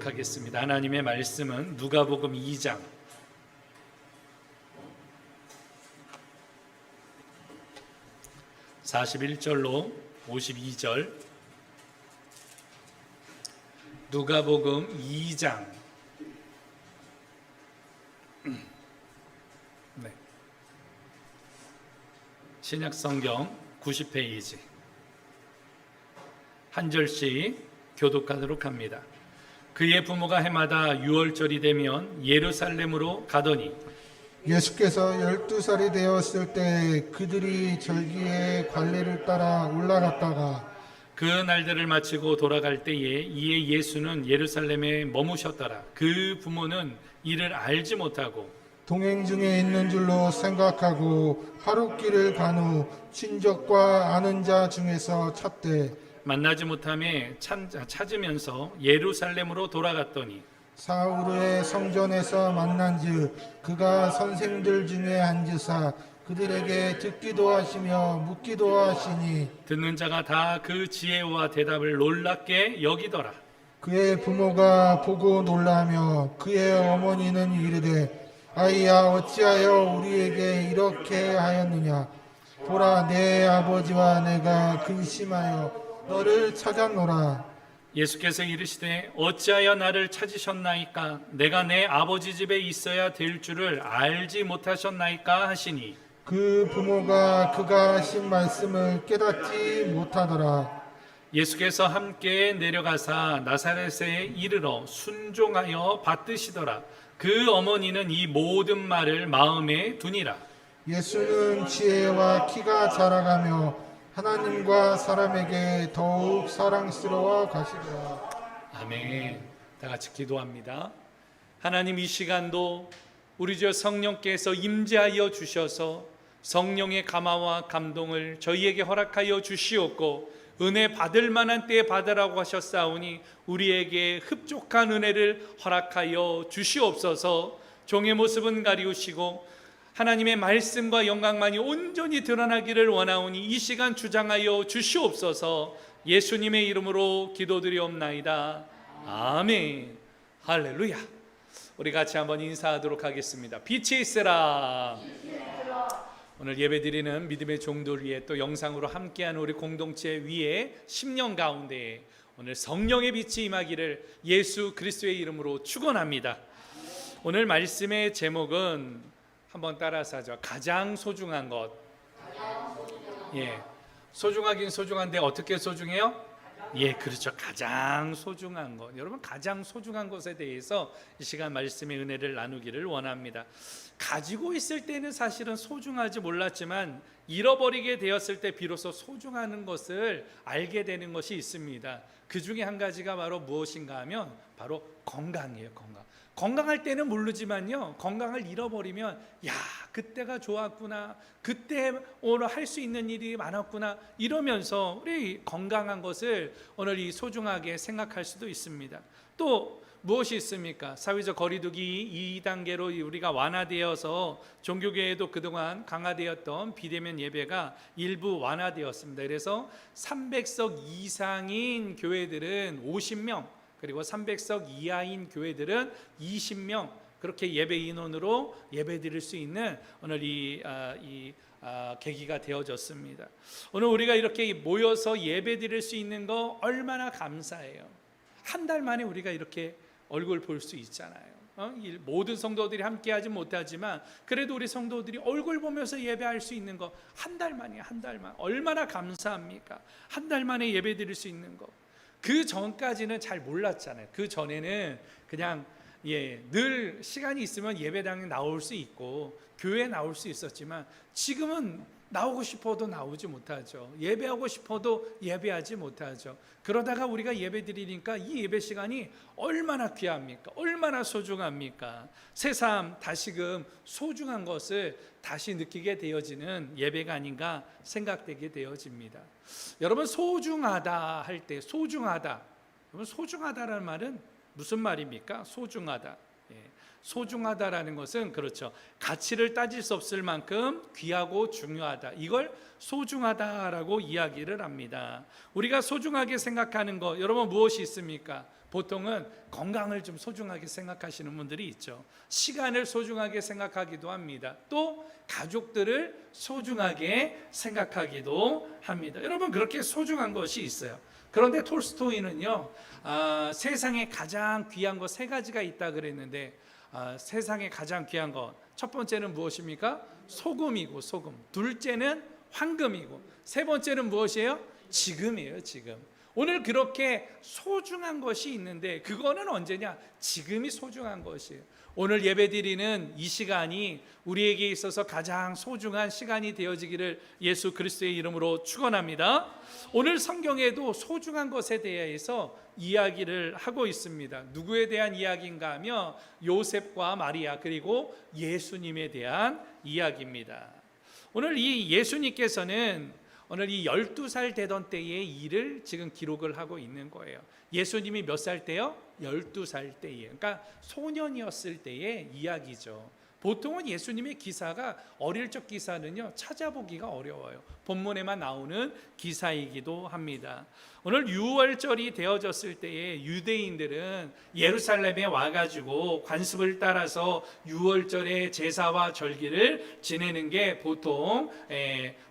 하겠습니다. 하나님의 말씀은 누가복음 2장 41절로 52절, 누가복음 2장 신약성경 90페이지 한 절씩 교독하도록 합니다. 그의 부모가 해마다 유월절이 되면 예루살렘으로 가더니 예수께서 12살이 되었을 때 그들이 절기의 관례를 따라 올라갔다가 그 날들을 마치고 돌아갈 때에 이에 예수는 예루살렘에 머무셨더라. 그 부모는 이를 알지 못하고 동행 중에 있는 줄로 생각하고 하룻길을 간 후 친족과 아는 자 중에서 찾되 만나지 못함에 찾으면서 예루살렘으로 돌아갔더니 사흘 후에 성전에서 만난즉 그가 선생들 중에 앉으사 그들에게 듣기도 하시며 묻기도 하시니 듣는 자가 다 그 지혜와 대답을 놀랍게 여기더라. 그의 부모가 보고 놀라며 그의 어머니는 이르되 아이야 어찌하여 우리에게 이렇게 하였느냐 보라 내 아버지와 내가 근심하여 너를 찾았노라. 예수께서 이르시되 어찌하여 나를 찾으셨나이까? 내가 내 아버지 집에 있어야 될 줄을 알지 못하셨나이까 하시니 그 부모가 그가 하신 말씀을 깨닫지 못하더라. 예수께서 함께 내려가사 나사렛에 이르러 순종하여 받드시더라. 그 어머니는 이 모든 말을 마음에 두니라. 예수는 지혜와 키가 자라가며 하나님과 사람에게 더욱 사랑스러워 가시더라. 아멘. 다 같이 기도합니다. 하나님, 이 시간도 우리 주 성령께서 임재하여 주셔서 성령의 감화와 감동을 저희에게 허락하여 주시옵고 은혜 받을 만한 때에 받으라고 하셨사오니 우리에게 흡족한 은혜를 허락하여 주시옵소서. 종의 모습은 가리우시고 하나님의 말씀과 영광만이 온전히 드러나기를 원하오니 이 시간 주장하여 주시옵소서. 예수님의 이름으로 기도드리옵나이다. 아멘. 할렐루야. 우리 같이 한번 인사하도록 하겠습니다. 빛이 있으라. 오늘 예배드리는 믿음의 종들 위에 또 영상으로 함께하는 우리 공동체 위에 10년 가운데 오늘 성령의 빛이 임하기를 예수 그리스도의 이름으로 축원합니다. 오늘 말씀의 제목은 한번 따라서 하죠. 가장 소중한 것. 예, 소중하긴 소중한데 어떻게 소중해요? 예, 그렇죠. 가장 소중한 것. 여러분, 가장 소중한 것에 대해서 이 시간 말씀의 은혜를 나누기를 원합니다. 가지고 있을 때는 사실은 소중하지 몰랐지만 잃어버리게 되었을 때 비로소 소중한 것을 알게 되는 것이 있습니다. 그 중에 한 가지가 바로 무엇인가 하면 바로 건강이에요. 건강할 때는 모르지만요, 건강을 잃어버리면 야, 그때가 좋았구나, 그때 오늘 할 수 있는 일이 많았구나 이러면서 우리 건강한 것을 오늘 이 소중하게 생각할 수도 있습니다. 또 무엇이 있습니까? 사회적 거리두기 2단계로 우리가 완화되어서 종교계에도 그동안 강화되었던 비대면 예배가 일부 완화되었습니다. 그래서 300석 이상인 교회들은 50명, 그리고 300석 이하인 교회들은 20명, 그렇게 예배 인원으로 예배 드릴 수 있는 오늘 이 계기가 되어졌습니다. 오늘 우리가 이렇게 모여서 예배 드릴 수 있는 거 얼마나 감사해요. 한 달 만에 우리가 이렇게 얼굴 볼 수 있잖아요. 모든 성도들이 함께 하지 못하지만 그래도 우리 성도들이 얼굴 보면서 예배할 수 있는 거 한 달 만이에요. 한 달 만. 얼마나 감사합니까? 한 달 만에 예배 드릴 수 있는 거. 그 전까지는 잘 몰랐잖아요. 그 전에는 그냥 늘 시간이 있으면 예배당에 나올 수 있고 교회에 나올 수 있었지만 지금은 나오고 싶어도 나오지 못하죠. 예배하고 싶어도 예배하지 못하죠. 그러다가 우리가 예배 드리니까 이 예배 시간이 얼마나 귀합니까? 얼마나 소중합니까? 새삼 다시금 소중한 것을 다시 느끼게 되어지는 예배가 아닌가 생각되게 되어집니다. 여러분, 소중하다 할 때 소중하다, 여러분, 소중하다라는 말은 무슨 말입니까? 소중하다. 소중하다라는 것은 그렇죠. 가치를 따질 수 없을 만큼 귀하고 중요하다. 이걸 소중하다라고 이야기를 합니다. 우리가 소중하게 생각하는 것, 여러분 무엇이 있습니까? 보통은 건강을 좀 소중하게 생각하시는 분들이 있죠. 시간을 소중하게 생각하기도 합니다. 또 가족들을 소중하게 생각하기도 합니다. 여러분, 그렇게 소중한 것이 있어요. 그런데 톨스토이는요, 세상에 가장 귀한 것 3가지가 있다 그랬는데, 세상에 가장 귀한 것, 첫 번째는 무엇입니까? 소금이고 소금. 둘째는 황금이고, 세 번째는 무엇이에요? 지금이에요, 지금. 오늘 그렇게 소중한 것이 있는데 그거는 언제냐? 지금이 소중한 것이에요. 오늘 예배드리는 이 시간이 우리에게 있어서 가장 소중한 시간이 되어지기를 예수 그리스도의 이름으로 축원합니다. 오늘 성경에도 소중한 것에 대해서 이야기를 하고 있습니다. 누구에 대한 이야기인가 하면 요셉과 마리아 그리고 예수님에 대한 이야기입니다. 오늘 이 예수님께서는 오늘 이 12살 되던 때의 일을 지금 기록을 하고 있는 거예요. 예수님이 몇 살 때요? 12살 때예요. 그러니까 소년이었을 때의 이야기죠. 보통은 예수님의 기사가 어릴 적 기사는요 찾아보기가 어려워요. 본문에만 나오는 기사이기도 합니다. 오늘 유월절이 되어졌을 때에 유대인들은 예루살렘에 와가지고 관습을 따라서 유월절의 제사와 절기를 지내는 게 보통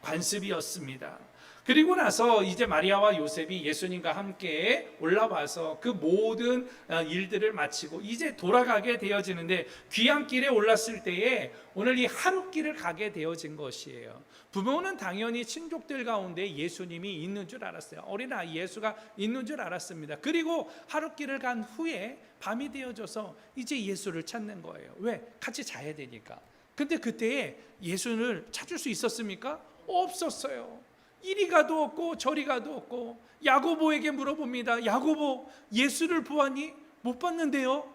관습이었습니다. 그리고 나서 이제 마리아와 요셉이 예수님과 함께 올라와서 그 모든 일들을 마치고 이제 돌아가게 되어지는데 귀향길에 올랐을 때에 오늘 이 하룻길을 가게 되어진 것이에요. 부모는 당연히 친족들 가운데 예수님이 있는 줄 알았어요. 어린아이 예수가 있는 줄 알았습니다. 그리고 하룻길을 간 후에 밤이 되어져서 이제 예수를 찾는 거예요. 왜? 같이 자야 되니까. 근데 그때에 예수를 찾을 수 있었습니까? 없었어요. 이리 가도 없고 저리 가도 없고 야고보에게 물어봅니다. 야고보, 예수를 보았니? 못 봤는데요.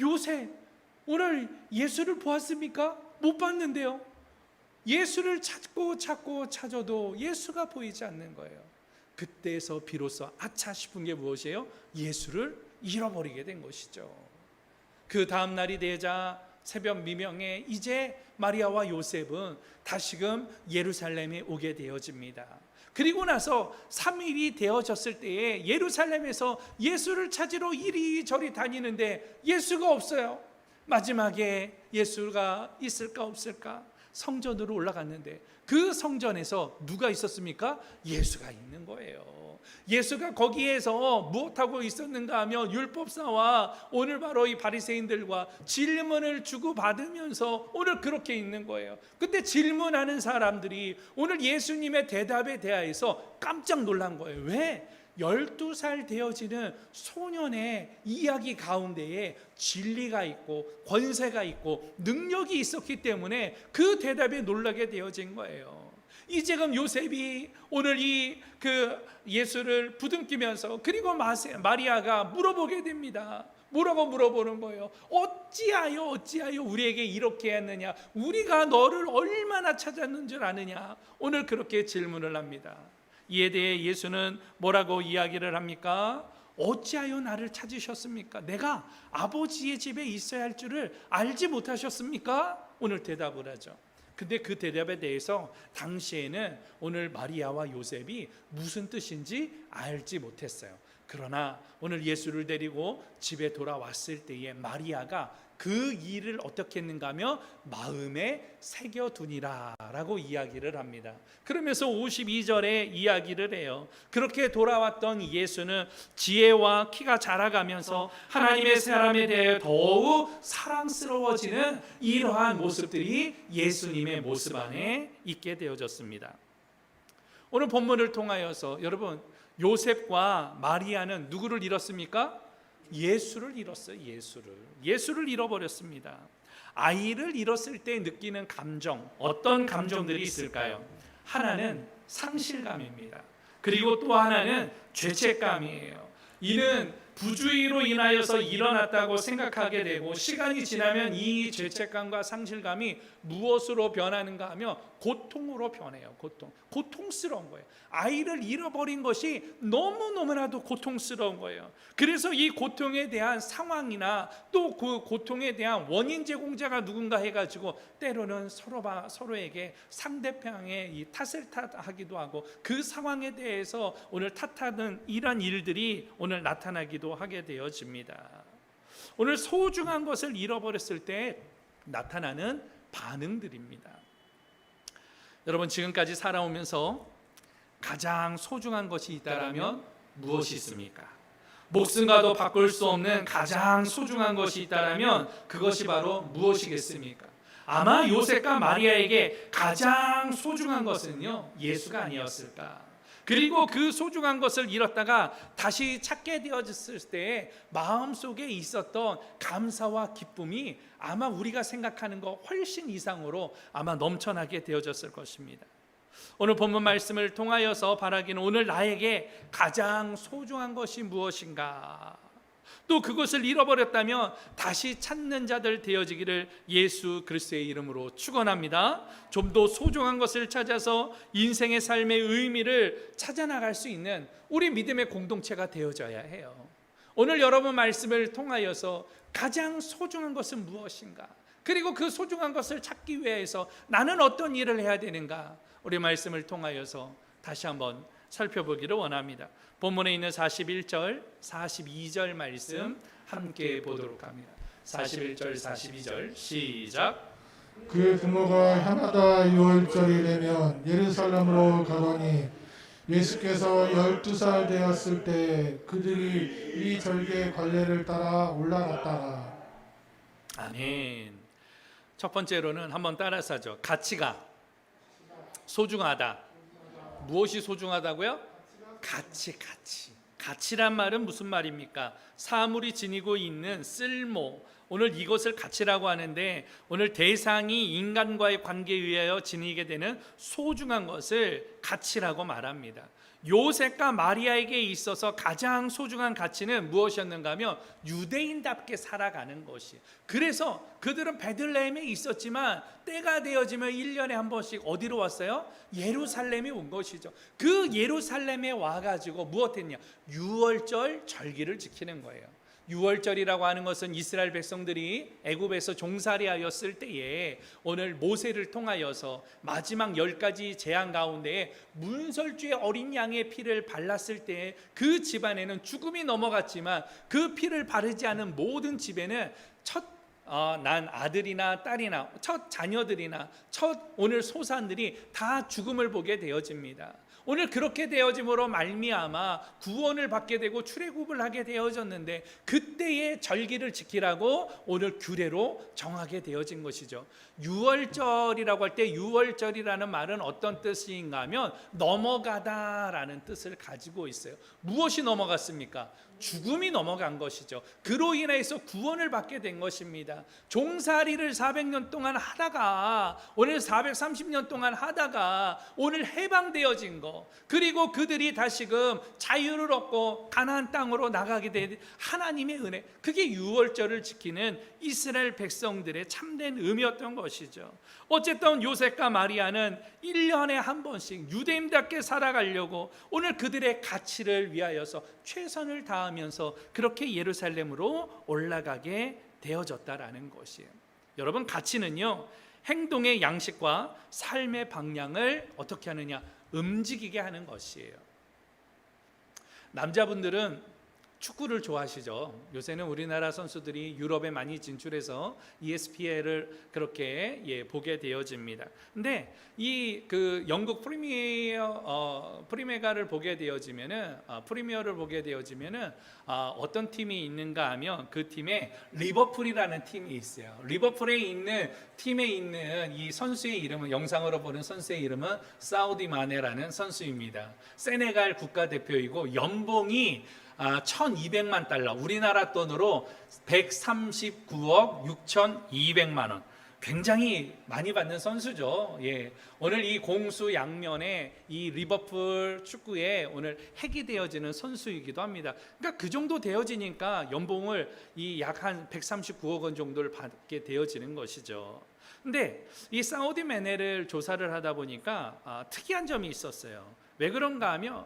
요셉, 오늘 예수를 보았습니까? 못 봤는데요. 예수를 찾고 찾아도 예수가 보이지 않는 거예요. 그때서 비로소 아차 싶은 게 무엇이에요? 예수를 잃어버리게 된 것이죠. 그 다음 날이 되자 새벽 미명에 이제 마리아와 요셉은 다시금 예루살렘에 오게 되어집니다. 그리고 나서 3일이 되어졌을 때에 예루살렘에서 예수를 찾으러 이리저리 다니는데 예수가 없어요. 마지막에 예수가 있을까 없을까 성전으로 올라갔는데 그 성전에서 누가 있었습니까? 예수가 있는 거예요. 예수가 거기에서 무엇하고 있었는가 하면 율법사와 오늘 바로 이 바리새인들과 질문을 주고받으면서 오늘 그렇게 있는 거예요. 근데 질문하는 사람들이 오늘 예수님의 대답에 대하여서 깜짝 놀란 거예요. 왜? 12살 되어지는 소년의 이야기 가운데에 진리가 있고 권세가 있고 능력이 있었기 때문에 그 대답에 놀라게 되어진 거예요. 이 지금 요셉이 오늘 그 예수를 부둥키면서 그리고 마리아가 물어보게 됩니다. 뭐라고 물어보는 거예요? 어찌하여 우리에게 이렇게 했느냐? 우리가 너를 얼마나 찾았는 줄 아느냐? 오늘 그렇게 질문을 합니다. 이에 대해 예수는 뭐라고 이야기를 합니까? 어찌하여 나를 찾으셨습니까? 내가 아버지의 집에 있어야 할 줄을 알지 못하셨습니까? 오늘 대답을 하죠. 근데 그 대답에 대해서 당시에는 오늘 마리아와 요셉이 무슨 뜻인지 알지 못했어요. 그러나 오늘 예수를 데리고 집에 돌아왔을 때에 마리아가 그 일을 어떻게 했는가 하며 마음에 새겨두니라 라고 이야기를 합니다. 그러면서 52절에 이야기를 해요. 그렇게 돌아왔던 예수는 지혜와 키가 자라가면서 하나님의 사람에 대해 더욱 사랑스러워지는 이러한 모습들이 예수님의 모습 안에 있게 되어졌습니다. 오늘 본문을 통하여서 여러분, 요셉과 마리아는 누구를 잃었습니까? 예수를 잃었어요. 예수를 잃어버렸습니다. 아이를 잃었을 때 느끼는 감정, 어떤 감정들이 있을까요? 하나는 상실감입니다. 그리고 또 하나는 죄책감이에요. 이는 부주의로 인하여서 일어났다고 생각하게 되고 시간이 지나면 이 죄책감과 상실감이 무엇으로 변하는가 하면 고통으로 변해요. 고통스러운 거예요. 아이를 잃어버린 것이 너무너무나도 고통스러운 거예요. 그래서 이 고통에 대한 상황이나 또 그 고통에 대한 원인 제공자가 누군가 해가지고 때로는 서로에게 상대방의 이 탓을 하기도 하고 그 상황에 대해서 오늘 탓하는 이런 일들이 오늘 나타나기도 기도하기도 하게 되어집니다. 오늘 소중한 것을 잃어버렸을 때 나타나는 반응들입니다. 여러분, 지금까지 살아오면서 가장 소중한 것이 있다라면 무엇이 있습니까? 목숨과도 바꿀 수 없는 가장 소중한 것이 있다라면 그것이 바로 무엇이겠습니까? 아마 요셉과 마리아에게 가장 소중한 것은요, 예수가 아니었을까? 그리고 그 소중한 것을 잃었다가 다시 찾게 되어졌을 때 마음속에 있었던 감사와 기쁨이 아마 우리가 생각하는 것 훨씬 이상으로 아마 넘쳐나게 되어졌을 것입니다. 오늘 본문 말씀을 통하여서 바라기는 오늘 나에게 가장 소중한 것이 무엇인가? 또 그것을 잃어버렸다면 다시 찾는 자들 되어지기를 예수 그리스도의 이름으로 축원합니다. 좀 더 소중한 것을 찾아서 인생의 삶의 의미를 찾아나갈 수 있는 우리 믿음의 공동체가 되어져야 해요. 오늘 여러분 말씀을 통하여서 가장 소중한 것은 무엇인가? 그리고 그 소중한 것을 찾기 위해서 나는 어떤 일을 해야 되는가? 우리 말씀을 통하여서 다시 한번 살펴보기를 원합니다. 본문에 있는 41절, 42절 말씀 함께 보도록 합니다. 41절, 42절 시작. 그의 부모가 해마다 6월절이 되면 예루살렘으로 가더니 예수께서 12살 되었을 때 그들이 이 절기의 관례를 따라 올라갔다가. 아멘. 첫 번째로는 한번 따라서 하죠. 가치가 소중하다. 무엇이 소중하다고요? 가치. 가치란 말은 무슨 말입니까? 사물이 지니고 있는 쓸모. 오늘 이것을 가치라고 하는데 오늘 대상이 인간과의 관계에 의하여 지니게 되는 소중한 것을 가치라고 말합니다. 요셉과 마리아에게 있어서 가장 소중한 가치는 무엇이었는가 하면 유대인답게 살아가는 것이. 그래서 그들은 베들레헴에 있었지만 때가 되어지면 1년에 한 번씩 어디로 왔어요? 예루살렘에 온 것이죠. 그 예루살렘에 와가지고 무엇했냐? 유월절 절기를 지키는 거예요. 유월절이라고 하는 것은 이스라엘 백성들이 애굽에서 종살이하였을 때에 오늘 모세를 통하여서 마지막 10가지 재앙 가운데 문설주의 어린 양의 피를 발랐을 때 그 집안에는 죽음이 넘어갔지만 그 피를 바르지 않은 모든 집에는 난 아들이나 딸이나 첫 자녀들이나 첫 오늘 소산들이 다 죽음을 보게 되어집니다. 오늘 그렇게 되어짐으로 말미암아 구원을 받게 되고 출애굽을 하게 되어졌는데 그때의 절기를 지키라고 오늘 규례로 정하게 되어진 것이죠. 유월절이라고 할 때 유월절이라는 말은 어떤 뜻인가 하면 넘어가다라는 뜻을 가지고 있어요. 무엇이 넘어갔습니까? 죽음이 넘어간 것이죠. 그로 인해서 구원을 받게 된 것입니다. 종살이를 400년 동안 하다가 오늘 430년 동안 하다가 오늘 해방되어진 것, 그리고 그들이 다시금 자유를 얻고 가나안 땅으로 나가게 된 하나님의 은혜, 그게 유월절을 지키는 이스라엘 백성들의 참된 의미였던 것이죠. 어쨌든 요셉과 마리아는 1년에 한 번씩 유대인답게 살아가려고 오늘 그들의 가치를 위하여서 최선을 다하면서 그렇게 예루살렘으로 올라가게 되어졌다라는 것이에요. 여러분, 가치는요, 행동의 양식과 삶의 방향을 어떻게 하느냐? 움직이게 하는 것이에요. 남자분들은 축구를 좋아하시죠. 요새는 우리나라 선수들이 유럽에 많이 진출해서 ESPN을 그렇게 보게 되어집니다. 근데 이 그 영국 프리미어를 보게 되어지면은 프리미어를 보게 되어지면은 어떤 팀이 있는가 하면 그 팀에 리버풀이라는 팀이 있어요. 리버풀에 있는 팀에 있는 이 선수의 이름은, 영상으로 보는 선수의 이름은 사우디 마네라는 선수입니다. 세네갈 국가대표이고 연봉이 1200만 달러, 우리나라 돈으로 139억 6200만 원. 굉장히 많이 받는 선수죠. 오늘 이 공수 양면에 이 리버풀 축구에 오늘 핵이 되어지는 선수이기도 합니다. 그러니까 그 정도 되어지니까 연봉을 약 한 139억 원 정도를 받게 되어지는 것이죠. 근데 이 사우디 메네를 조사를 하다 보니까 특이한 점이 있었어요. 왜 그런가 하면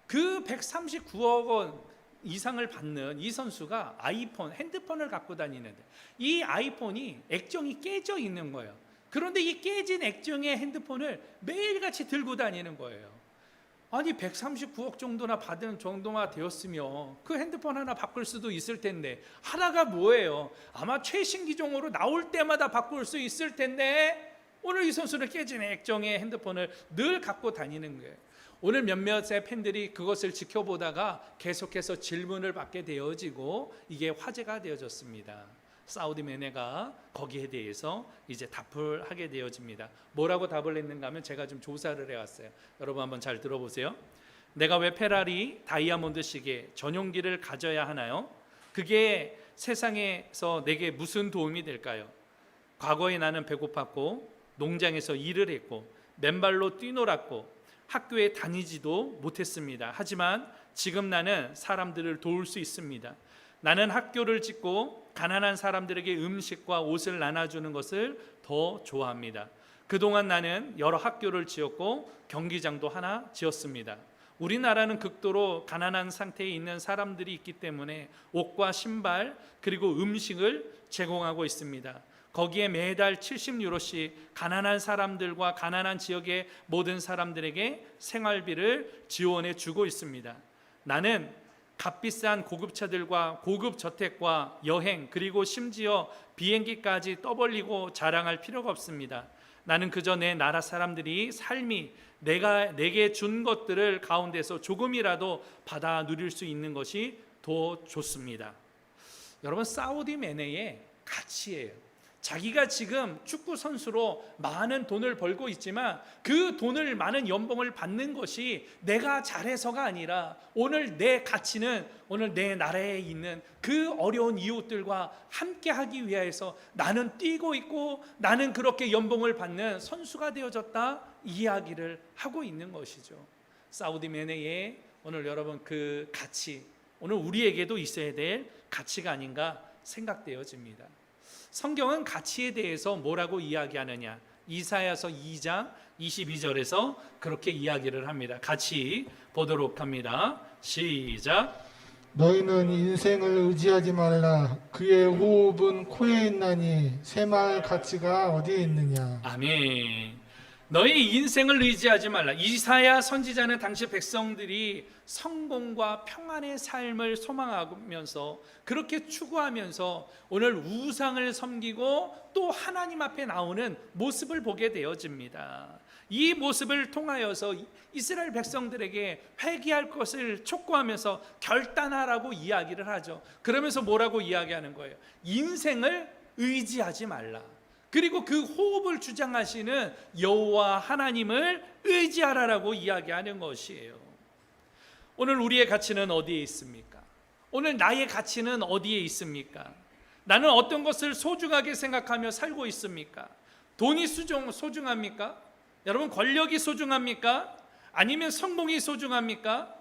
그 139억 원 이상을 받는 이 선수가 아이폰, 핸드폰을 갖고 다니는데 이 아이폰이 액정이 깨져 있는 거예요. 그런데 이 깨진 액정의 핸드폰을 매일같이 들고 다니는 거예요. 아니 139억 정도나 받은 정도가 되었으며 그 핸드폰 하나 바꿀 수도 있을 텐데 하나가 뭐예요? 아마 최신 기종으로 나올 때마다 바꿀 수 있을 텐데 오늘 이 선수는 깨진 액정의 핸드폰을 늘 갖고 다니는 거예요. 오늘 몇몇의 팬들이 그것을 지켜보다가 계속해서 질문을 받게 되어지고 이게 화제가 되어졌습니다. 사우디 매네가 거기에 대해서 이제 답을 하게 되어집니다. 뭐라고 답을 했는가 하면 제가 좀 조사를 해왔어요. 여러분 한번 잘 들어보세요. 내가 왜 페라리 다이아몬드 시계 전용기를 가져야 하나요? 그게 세상에서 내게 무슨 도움이 될까요? 과거에 나는 배고팠고 농장에서 일을 했고 맨발로 뛰놀았고 학교에 다니지도 못했습니다. 하지만 지금 나는 사람들을 도울 수 있습니다. 나는 학교를 짓고 가난한 사람들에게 음식과 옷을 나눠주는 것을 더 좋아합니다. 그동안 나는 여러 학교를 지었고 경기장도 하나 지었습니다. 우리나라는 극도로 가난한 상태에 있는 사람들이 있기 때문에 옷과 신발 그리고 음식을 제공하고 있습니다. 거기에 매달 70유로씩 가난한 사람들과 가난한 지역의 모든 사람들에게 생활비를 지원해 주고 있습니다. 나는 값비싼 고급차들과 고급 저택과 여행 그리고 심지어 비행기까지 떠벌리고 자랑할 필요가 없습니다. 나는 그저 내 나라 사람들이 삶이 내게 준 것들을 가운데서 조금이라도 받아 누릴 수 있는 것이 더 좋습니다. 여러분 사우디 매네의 가치예요. 자기가 지금 축구 선수로 많은 돈을 벌고 있지만 그 돈을 많은 연봉을 받는 것이 내가 잘해서가 아니라 오늘 내 가치는 오늘 내 나라에 있는 그 어려운 이웃들과 함께 하기 위해서 나는 뛰고 있고 나는 그렇게 연봉을 받는 선수가 되어졌다 이야기를 하고 있는 것이죠. 사우디 매네의 오늘 여러분 그 가치 오늘 우리에게도 있어야 될 가치가 아닌가 생각되어집니다. 성경은 가치에 대해서 뭐라고 이야기하느냐? 이사야서 2장 22절에서 그렇게 이야기를 합니다. 같이 보도록 합니다. 시작. 너희는 인생을 의지하지 말라. 그의 호흡은 코에 있나니 샘할 가치가 어디에 있느냐. 아멘. 너희 인생을 의지하지 말라. 이사야 선지자는 당시 백성들이 성공과 평안의 삶을 소망하면서 그렇게 추구하면서 오늘 우상을 섬기고 또 하나님 앞에 나오는 모습을 보게 되어집니다. 이 모습을 통하여서 이스라엘 백성들에게 회개할 것을 촉구하면서 결단하라고 이야기를 하죠. 그러면서 뭐라고 이야기하는 거예요? 인생을 의지하지 말라. 그리고 그 호흡을 주장하시는 여호와 하나님을 의지하라라고 이야기하는 것이에요. 오늘 우리의 가치는 어디에 있습니까? 오늘 나의 가치는 어디에 있습니까? 나는 어떤 것을 소중하게 생각하며 살고 있습니까? 돈이 소중합니까? 여러분 권력이 소중합니까? 아니면 성공이 소중합니까?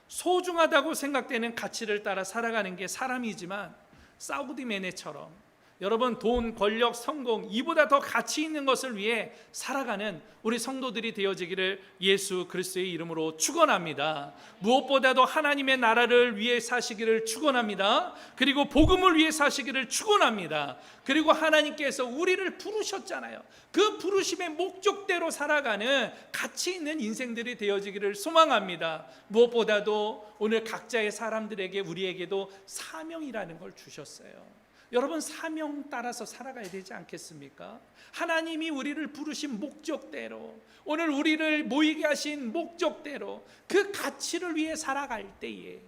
소중하다고 생각되는 가치를 따라 살아가는 게 사람이지만 사우디 매네처럼 여러분 돈, 권력, 성공 이보다 더 가치 있는 것을 위해 살아가는 우리 성도들이 되어지기를 예수 그리스도의 이름으로 축원합니다. 무엇보다도 하나님의 나라를 위해 사시기를 축원합니다. 그리고 복음을 위해 사시기를 축원합니다. 그리고 하나님께서 우리를 부르셨잖아요. 그 부르심의 목적대로 살아가는 가치 있는 인생들이 되어지기를 소망합니다. 무엇보다도 오늘 각자의 사람들에게 우리에게도 사명이라는 걸 주셨어요. 여러분 사명 따라서 살아가야 되지 않겠습니까? 하나님이 우리를 부르신 목적대로 오늘 우리를 모이게 하신 목적대로 그 가치를 위해 살아갈 때에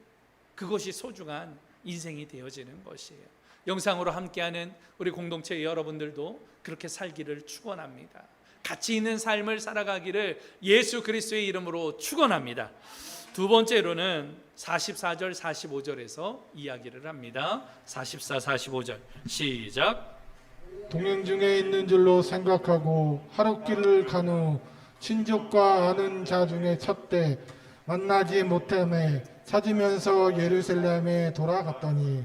그것이 소중한 인생이 되어지는 것이에요. 영상으로 함께하는 우리 공동체 여러분들도 그렇게 살기를 축원합니다. 가치 있는 삶을 살아가기를 예수 그리스도의 이름으로 축원합니다. 두 번째로는 44절 45절에서 이야기를 합니다. 44, 45절 시작. 동행 중에 있는 줄로 생각하고 하룻길을 간 후 친족과 아는 자 중에 첫때 만나지 못함에 찾으면서 예루살렘에 돌아갔더니.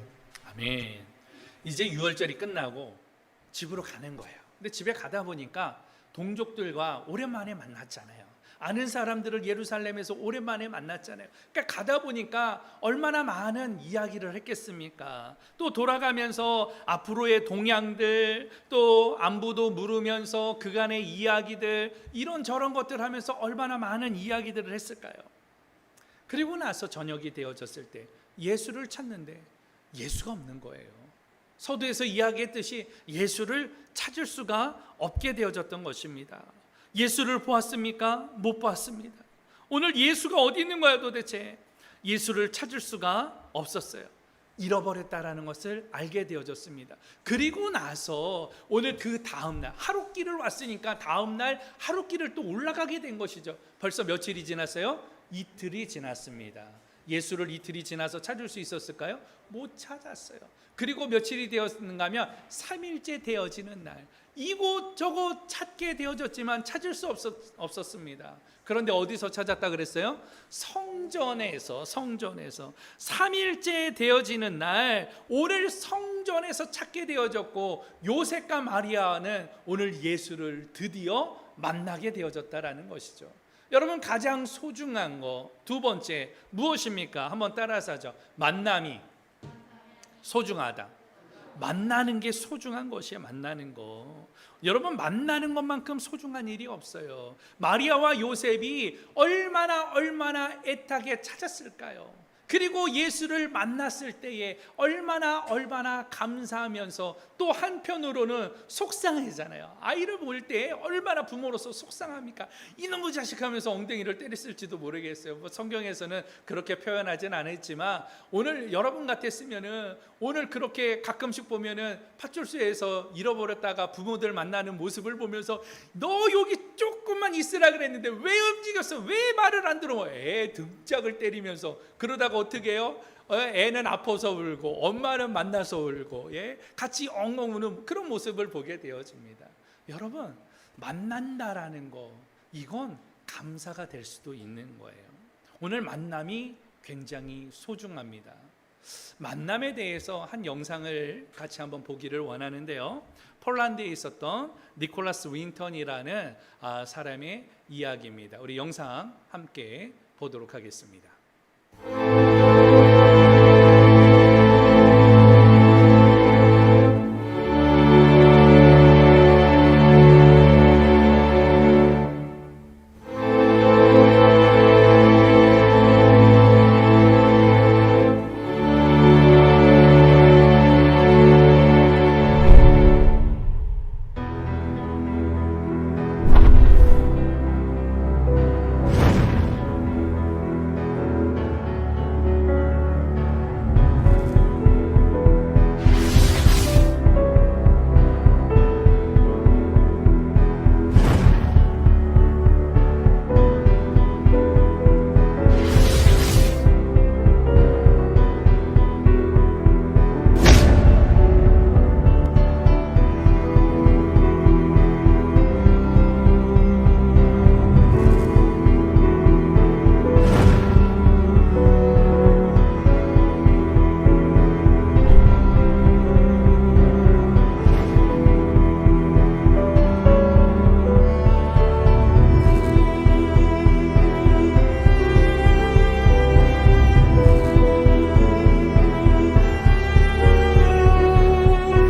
아멘. 이제 6월절이 끝나고 집으로 가는 거예요. 근데 집에 가다 보니까 동족들과 오랜만에 만났잖아요. 아는 사람들을 예루살렘에서 오랜만에 만났잖아요. 그러니까 가다 보니까 얼마나 많은 이야기를 했겠습니까? 또 돌아가면서 앞으로의 동향들, 또 안부도 물으면서 그간의 이야기들, 이런저런 것들 하면서 얼마나 많은 이야기들을 했을까요? 그리고 나서 저녁이 되어졌을 때 예수를 찾는데 예수가 없는 거예요. 서두에서 이야기했듯이 예수를 찾을 수가 없게 되어졌던 것입니다. 예수를 보았습니까? 못 보았습니다. 오늘 예수가 어디 있는 거야 도대체? 예수를 찾을 수가 없었어요. 잃어버렸다라는 것을 알게 되어졌습니다. 그리고 나서 오늘 그 다음날 하룻길을 왔으니까 다음날 하룻길을 또 올라가게 된 것이죠. 벌써 며칠이 지났어요? 이틀이 지났습니다. 예수를 이틀이 지나서 찾을 수 있었을까요? 못 찾았어요. 그리고 며칠이 되었는가 하면 3일째 되어지는 날 이곳저곳 찾게 되어졌지만 찾을 수 없었습니다. 그런데 어디서 찾았다 그랬어요? 성전에서 3일째 되어지는 날 오늘 성전에서 찾게 되어졌고 요셉과 마리아는 오늘 예수를 드디어 만나게 되어졌다라는 것이죠. 여러분 가장 소중한 거 두 번째 무엇입니까? 한번 따라서 하죠. 만남이 소중하다. 만나는 게 소중한 것이에요. 만나는 거. 여러분 만나는 것만큼 소중한 일이 없어요. 마리아와 요셉이 얼마나 애타게 찾았을까요? 그리고 예수를 만났을 때에 얼마나 감사하면서 또 한편으로는 속상하잖아요. 아이를 볼 때 얼마나 부모로서 속상합니까? 이놈의 자식 하면서 엉덩이를 때렸을지도 모르겠어요. 성경에서는 그렇게 표현하진 않았지만 오늘 여러분 같았으면은 오늘 그렇게 가끔씩 보면은 파출소에서 잃어버렸다가 부모들 만나는 모습을 보면서 너 여기 조금만 있으라 그랬는데 왜 움직였어? 왜 말을 안 들어? 애 등짝을 때리면서 그러다가 어떻게 해요? 애는 아파서 울고 엄마는 만나서 울고 같이 엉엉 우는 그런 모습을 보게 되어집니다. 여러분 만난다라는 거 이건 감사가 될 수도 있는 거예요. 오늘 만남이 굉장히 소중합니다. 만남에 대해서 한 영상을 같이 한번 보기를 원하는데요. 폴란드에 있었던 니콜라스 윈턴이라는 사람의 이야기입니다. 우리 영상 함께 보도록 하겠습니다.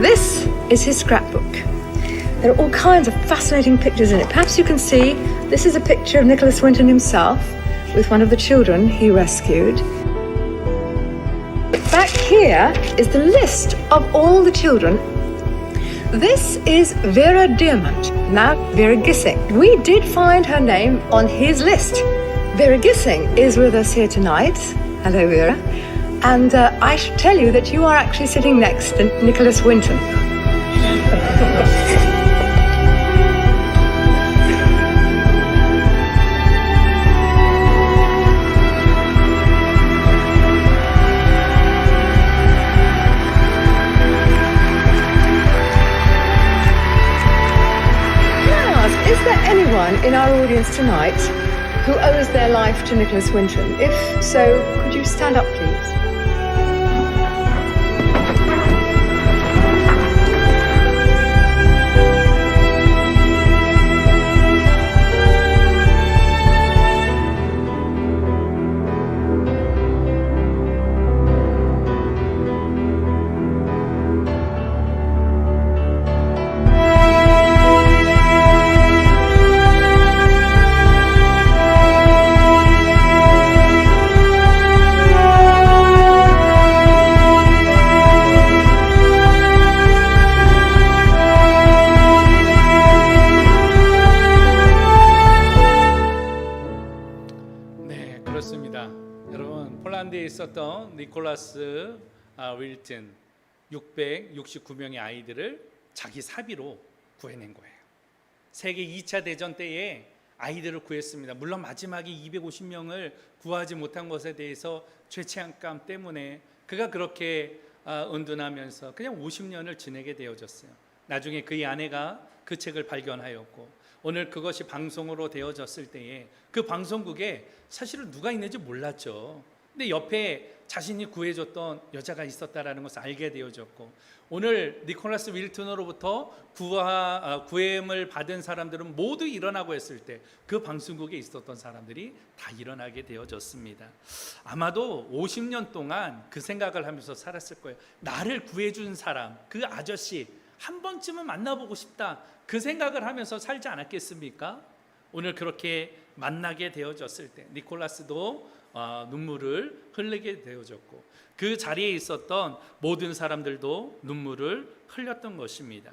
This is his scrapbook. There are all kinds of fascinating pictures in it. Perhaps you can see this is a picture of Nicholas Winton himself with one of the children he rescued. Back here is the list of all the children. This is Vera Diamant, now Vera Gissing. We did find her name on his list. Vera Gissing is with us here tonight. Hello, Vera. And I should tell you that you are actually sitting next to Nicholas Winton. Is there anyone in our audience tonight who owes their life to Nicholas Winton? If so, could you stand up, please? 있었던 니콜라스 윌튼 669명의 아이들을 자기 사비로 구해낸 거예요. 세계 2차 대전 때에 아이들을 구했습니다. 물론 마지막에 250명을 구하지 못한 것에 대해서 죄책감 때문에 그가 그렇게 은둔하면서 그냥 50년을 지내게 되어졌어요. 나중에 그의 아내가 그 책을 발견하였고, 오늘 그것이 방송으로 되어졌을 때에 그 방송국에 사실은 누가 있는지 몰랐죠. 근데 옆에 자신이 구해줬던 여자가 있었다라는 것을 알게 되어졌고, 오늘 니콜라스 윌튼으로부터 구해임을 받은 사람들은 모두 일어나고 했을 때 그 방송국에 있었던 사람들이 다 일어나게 되어졌습니다. 아마도 50년 동안 그 생각을 하면서 살았을 거예요. 나를 구해준 사람, 그 아저씨 한 번쯤은 만나보고 싶다, 그 생각을 하면서 살지 않았겠습니까? 오늘 그렇게 만나게 되어졌을 때 니콜라스도 눈물을 흘리게 되어졌고, 그 자리에 있었던 모든 사람들도 눈물을 흘렸던 것입니다.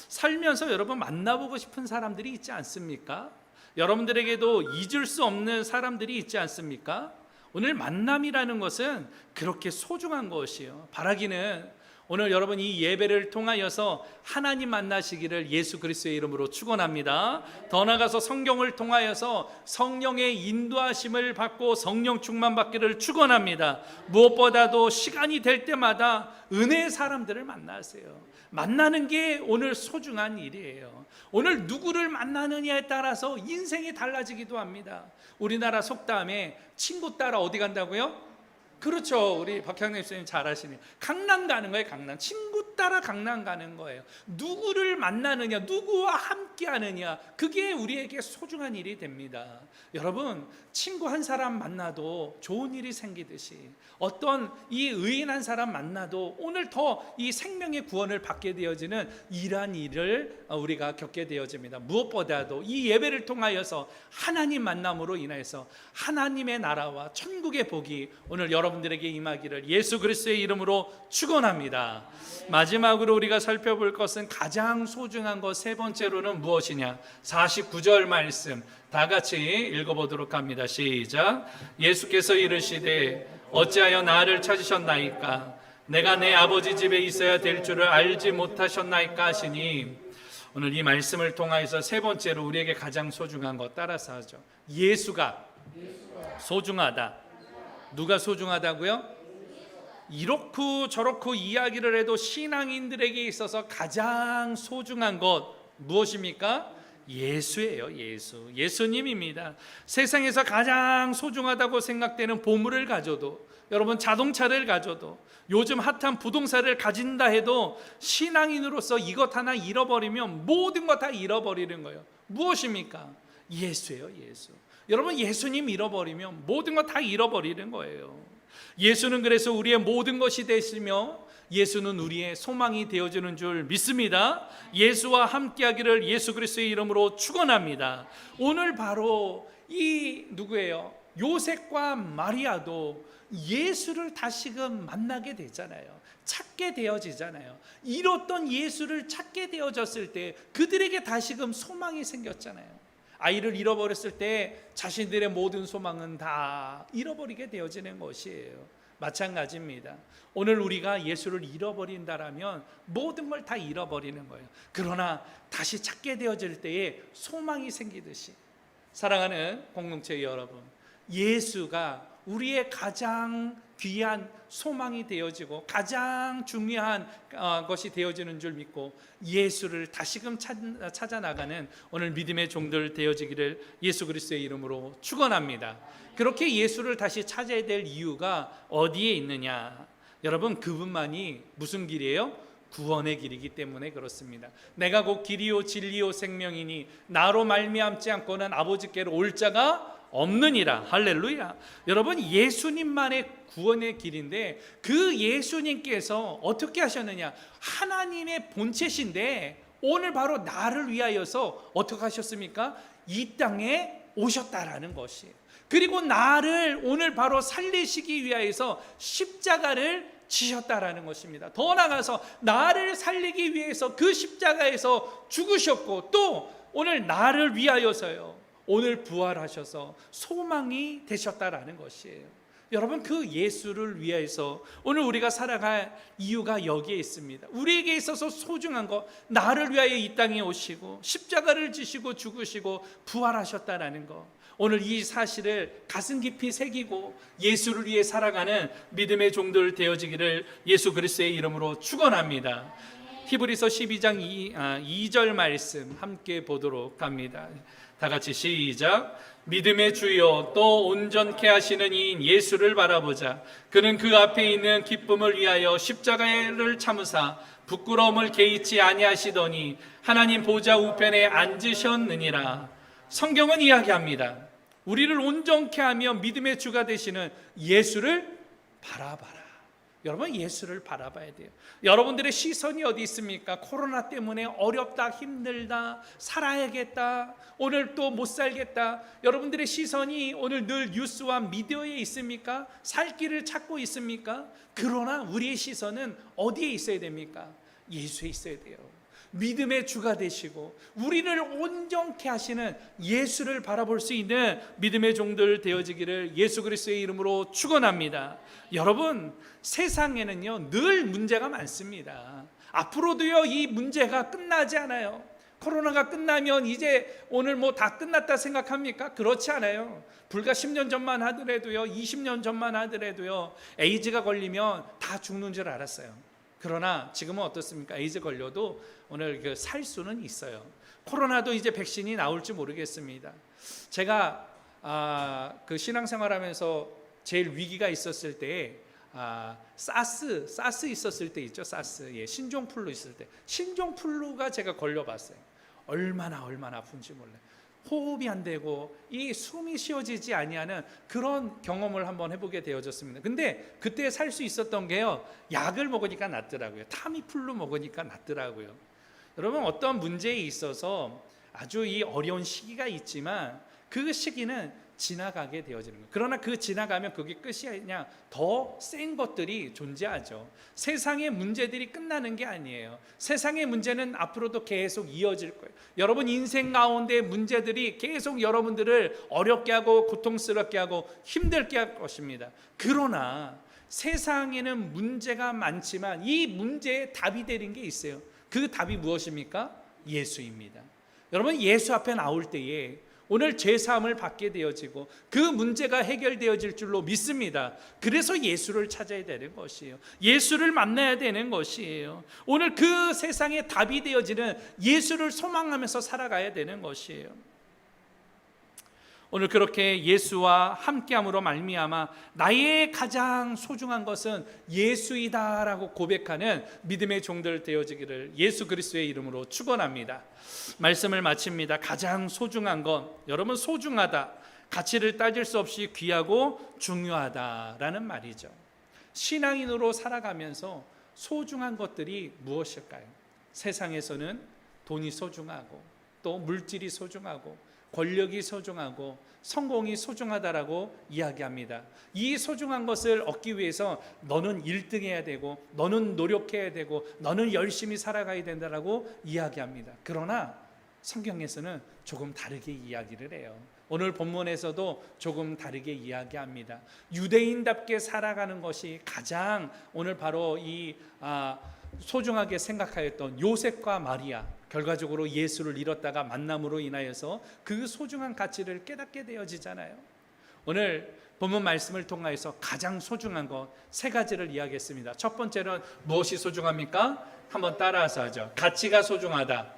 살면서 여러분 만나보고 싶은 사람들이 있지 않습니까? 여러분들에게도 잊을 수 없는 사람들이 있지 않습니까? 오늘 만남이라는 것은 그렇게 소중한 것이요. 바라기는 오늘 여러분 이 예배를 통하여서 하나님 만나시기를 예수 그리스도의 이름으로 축원합니다. 더 나아가서 성경을 통하여서 성령의 인도하심을 받고 성령 충만 받기를 축원합니다. 무엇보다도 시간이 될 때마다 은혜의 사람들을 만나세요. 만나는 게 오늘 소중한 일이에요. 오늘 누구를 만나느냐에 따라서 인생이 달라지기도 합니다. 우리나라 속담에 친구 따라 어디 간다고요? 그렇죠. 우리 박형림 선생님 잘 아시네요. 강남 가는 거예요. 강남. 친구 따라 강남 가는 거예요. 누구를 만나느냐, 누구와 함께 하느냐, 그게 우리에게 소중한 일이 됩니다. 여러분, 친구 한 사람 만나도 좋은 일이 생기듯이 어떤 이 의인 한 사람 만나도 오늘 더 이 생명의 구원을 받게 되어지는 이러한 일을 우리가 겪게 되어집니다. 무엇보다도 이 예배를 통하여서 하나님 만남으로 인해서 하나님의 나라와 천국의 복이 오늘 여러분들에게 임하기를 예수 그리스도의 이름으로 축원합니다. 마지막으로 우리가 살펴볼 것은 가장 소중한 것 세 번째로는 무엇이냐? 49절 말씀 다 같이 읽어보도록 합니다. 시작. 예수께서 이르시되 어찌하여 나를 찾으셨나이까? 내가 내 아버지 집에 있어야 될 줄을 알지 못하셨나이까 하시니, 오늘 이 말씀을 통하여서 세 번째로 우리에게 가장 소중한 것 따라서 하죠. 예수가 소중하다. 누가 소중하다고요? 이렇고 저렇고 이야기를 해도 신앙인들에게 있어서 가장 소중한 것 무엇입니까? 예수예요. 예수님입니다. 세상에서 가장 소중하다고 생각되는 보물을 가져도, 여러분 자동차를 가져도, 요즘 핫한 부동산을 가진다 해도 신앙인으로서 이것 하나 잃어버리면 모든 것 다 잃어버리는 거예요. 무엇입니까? 예수예요. 여러분 예수님 잃어버리면 모든 것 다 잃어버리는 거예요. 예수는 그래서 우리의 모든 것이 되시며 예수는 우리의 소망이 되어주는 줄 믿습니다. 예수와 함께하기를 예수 그리스도의 이름으로 축원합니다. 오늘 바로 이 누구예요? 요셉과 마리아도 예수를 다시금 만나게 되잖아요. 찾게 되어지잖아요. 잃었던 예수를 찾게 되어졌을 때 그들에게 다시금 소망이 생겼잖아요. 아이를 잃어버렸을 때 자신들의 모든 소망은 다 잃어버리게 되어지는 것이에요. 마찬가지입니다. 오늘 우리가 예수를 잃어버린다라면 모든 걸 다 잃어버리는 거예요. 그러나 다시 찾게 되어질 때에 소망이 생기듯이, 사랑하는 공동체 여러분, 예수가 우리의 가장 귀한 소망이 되어지고 가장 중요한 것이 되어지는 줄 믿고 예수를 다시금 찾아 나가는 오늘 믿음의 종들 되어지기를 예수 그리스도의 이름으로 축원합니다. 그렇게 예수를 다시 찾아야 될 이유가 어디에 있느냐? 여러분, 그분만이 무슨 길이에요? 구원의 길이기 때문에 그렇습니다. 내가 곧 길이요 진리요 생명이니 나로 말미암지 않고는 아버지께로 올 자가 없느니라. 할렐루야. 여러분, 예수님만의 구원의 길인데 그 예수님께서 어떻게 하셨느냐? 하나님의 본체신데 오늘 바로 나를 위하여서 어떻게 하셨습니까? 이 땅에 오셨다라는 것이에요. 그리고 나를 오늘 바로 살리시기 위하여서 십자가를 지셨다라는 것입니다. 더 나아가서 나를 살리기 위해서 그 십자가에서 죽으셨고, 또 오늘 나를 위하여서요, 오늘 부활하셔서 소망이 되셨다라는 것이에요. 여러분, 그 예수를 위해서 오늘 우리가 살아갈 이유가 여기에 있습니다. 우리에게 있어서 소중한 거, 나를 위하여 이 땅에 오시고 십자가를 지시고 죽으시고 부활하셨다라는 거, 오늘 이 사실을 가슴 깊이 새기고 예수를 위해 살아가는 믿음의 종들 되어지기를 예수 그리스도의 이름으로 축원합니다. 히브리서 12장 2절 말씀 함께 보도록 합니다. 다 같이 시작. 믿음의 주요 또 온전케 하시는 이인 예수를 바라보자. 그는 그 앞에 있는 기쁨을 위하여 십자가를 참으사 부끄러움을 개의치 아니하시더니 하나님 보좌 우편에 앉으셨느니라. 성경은 이야기합니다. 우리를 온전케 하며 믿음의 주가 되시는 예수를 바라봐라. 여러분, 예수를 바라봐야 돼요. 여러분들의 시선이 어디 있습니까? 코로나 때문에 어렵다, 힘들다, 살아야겠다, 오늘 또 못 살겠다. 여러분들의 시선이 오늘 늘 뉴스와 미디어에 있습니까? 살 길을 찾고 있습니까? 그러나 우리의 시선은 어디에 있어야 됩니까? 예수에 있어야 돼요. 믿음의 주가 되시고 우리를 온전케 하시는 예수를 바라볼 수 있는 믿음의 종들 되어지기를 예수 그리스도의 이름으로 축원합니다. 여러분, 세상에는요 늘 문제가 많습니다. 앞으로도요 이 문제가 끝나지 않아요. 코로나가 끝나면 이제 오늘 뭐 다 끝났다 생각합니까? 그렇지 않아요. 불과 10년 전만 하더라도요, 20년 전만 하더라도요, 에이즈가 걸리면 다 죽는 줄 알았어요. 그러나 지금은 어떻습니까? 에이즈 걸려도 오늘 살 수는 있어요. 코로나도 이제 백신이 나올지 모르겠습니다. 제가 그 신앙생활하면서 제일 위기가 있었을 때, 사스 있었을 때 있죠. 사스, 예, 신종플루 있을 때, 신종플루가 제가 걸려봤어요. 얼마나 아픈지 몰라요. 호흡이 안 되고 이 숨이 쉬어지지 아니하는 그런 경험을 한번 해보게 되어졌습니다. 근데 그때 살 수 있었던 게요, 약을 먹으니까 낫더라고요. 타미플루 먹으니까 낫더라고요. 여러분, 어떤 문제에 있어서 아주 이 어려운 시기가 있지만 그 시기는 지나가게 되어지는 거예요. 그러나 그 지나가면 그게 끝이 아니냐, 더 센 것들이 존재하죠. 세상의 문제들이 끝나는 게 아니에요. 세상의 문제는 앞으로도 계속 이어질 거예요. 여러분 인생 가운데 문제들이 계속 여러분들을 어렵게 하고 고통스럽게 하고 힘들게 할 것입니다. 그러나 세상에는 문제가 많지만 이 문제에 답이 되는 게 있어요. 그 답이 무엇입니까? 예수입니다. 여러분, 예수 앞에 나올 때에 오늘 죄사함을 받게 되어지고 그 문제가 해결되어질 줄로 믿습니다. 그래서 예수를 찾아야 되는 것이에요. 예수를 만나야 되는 것이에요. 오늘 그 세상에 답이 되어지는 예수를 소망하면서 살아가야 되는 것이에요. 오늘 그렇게 예수와 함께함으로 말미암아 나의 가장 소중한 것은 예수이다라고 고백하는 믿음의 종들 되어지기를 예수 그리스도의 이름으로 축원합니다. 말씀을 마칩니다. 가장 소중한 건, 여러분, 소중하다, 가치를 따질 수 없이 귀하고 중요하다라는 말이죠. 신앙인으로 살아가면서 소중한 것들이 무엇일까요? 세상에서는 돈이 소중하고 또 물질이 소중하고 권력이 소중하고 성공이 소중하다라고 이야기합니다. 이 소중한 것을 얻기 위해서 너는 1등 해야 되고 너는 노력해야 되고 너는 열심히 살아가야 된다라고 이야기합니다. 그러나 성경에서는 조금 다르게 이야기를 해요. 오늘 본문에서도 조금 다르게 이야기합니다. 유대인답게 살아가는 것이 가장 오늘 바로 이 소중하게 생각하였던 요셉과 마리아, 결과적으로 예수를 잃었다가 만남으로 인하여서 그 소중한 가치를 깨닫게 되어지잖아요. 오늘 본문 말씀을 통하여서 가장 소중한 것 3가지를 이야기했습니다. 첫 번째는 무엇이 소중합니까? 한번 따라서 하죠. 가치가 소중하다,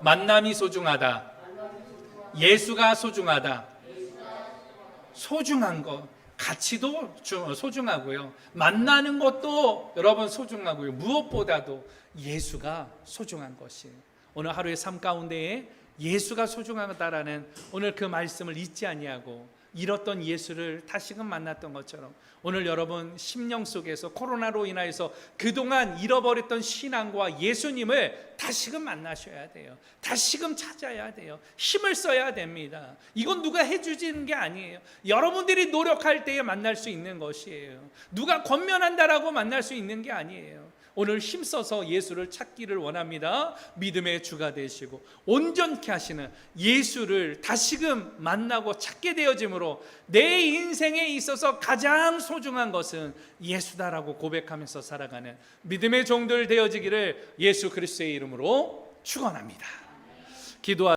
만남이 소중하다, 예수가 소중하다. 소중한 것, 가치도 소중하고요, 만나는 것도 여러분 소중하고요, 무엇보다도 예수가 소중한 것이에요. 오늘 하루의 삶 가운데에 예수가 소중하다라는 오늘 그 말씀을 잊지 아니하고 잃었던 예수를 다시금 만났던 것처럼 오늘 여러분 심령 속에서 코로나로 인하여서 그동안 잃어버렸던 신앙과 예수님을 다시금 만나셔야 돼요. 다시금 찾아야 돼요. 힘을 써야 됩니다. 이건 누가 해주지는 게 아니에요. 여러분들이 노력할 때에 만날 수 있는 것이에요. 누가 권면한다라고 만날 수 있는 게 아니에요. 오늘 힘써서 예수를 찾기를 원합니다. 믿음의 주가 되시고 온전케 하시는 예수를 다시금 만나고 찾게 되어짐으로 내 인생에 있어서 가장 소중한 것은 예수다라고 고백하면서 살아가는 믿음의 종들 되어지기를 예수 그리스도의 이름으로 축원합니다. 기도하